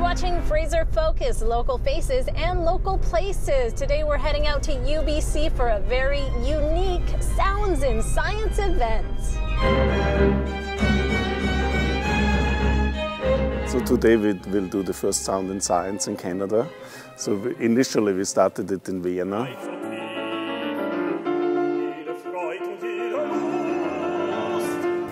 watching Fraser Focus, local faces and local places. Today we're heading out to UBC for a very unique Sounds in Science event. So today we will do the first Sound in Science in Canada. So initially we started it in Vienna.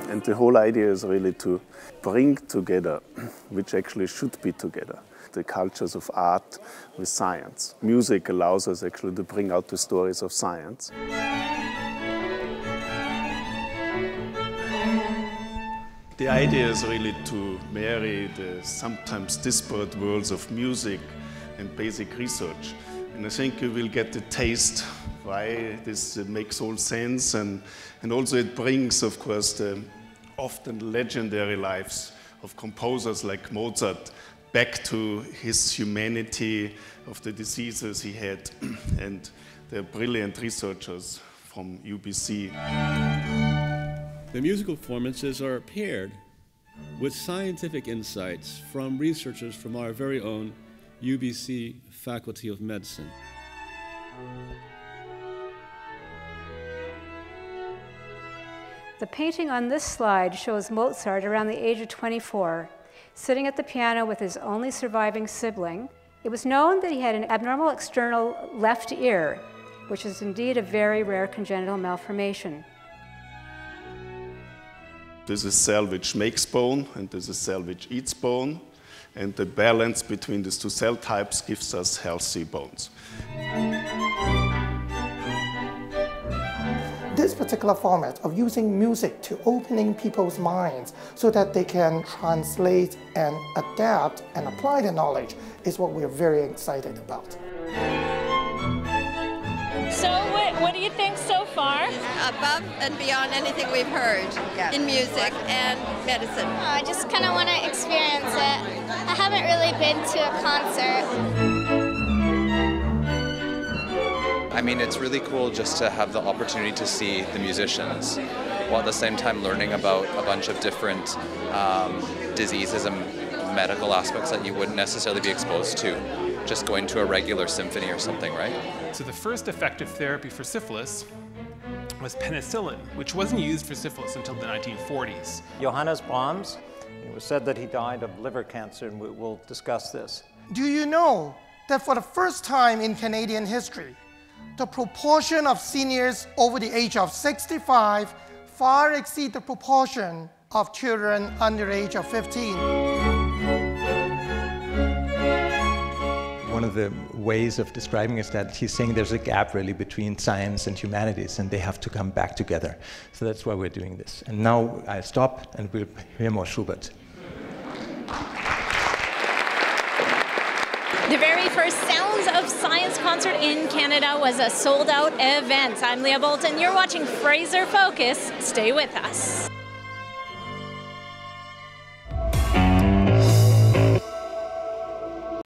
And the whole idea is really to bring together, which actually should be together, the cultures of art with science. Music allows us actually to bring out the stories of science. The idea is really to marry the sometimes disparate worlds of music and basic research. And I think you will get the taste why this makes all sense, and also it brings, of course, the often legendary lives of composers like Mozart back to his humanity, of the diseases he had, and the brilliant researchers from UBC. The musical performances are paired with scientific insights from researchers from our very own UBC Faculty of Medicine. The painting on this slide shows Mozart around the age of 24, sitting at the piano with his only surviving sibling. It was known that he had an abnormal external left ear, which is indeed a very rare congenital malformation. There's a cell which makes bone, and there's a cell which eats bone, and the balance between these two cell types gives us healthy bones. This particular format of using music to opening people's minds so that they can translate and adapt and apply the knowledge is what we're very excited about. So what do you think so far? Above and beyond anything we've heard in music and medicine. I just kind of want to experience it. I haven't really been to a concert. I mean, it's really cool just to have the opportunity to see the musicians, while at the same time learning about a bunch of different diseases and medical aspects that you wouldn't necessarily be exposed to just going to a regular symphony or something, right? So the first effective therapy for syphilis was penicillin, which wasn't used for syphilis until the 1940s. Johannes Brahms, it was said that he died of liver cancer, and we'll discuss this. Do you know that for the first time in Canadian history, the proportion of seniors over the age of 65 far exceed the proportion of children under the age of 15. One of the ways of describing is that he's saying there's a gap really between science and humanities, and they have to come back together. So that's why we're doing this. And now I stop and we'll hear more Schubert. The very first Sounds of Science concert in Canada was a sold-out event. I'm Leah Bolton. You're watching Fraser Focus. Stay with us.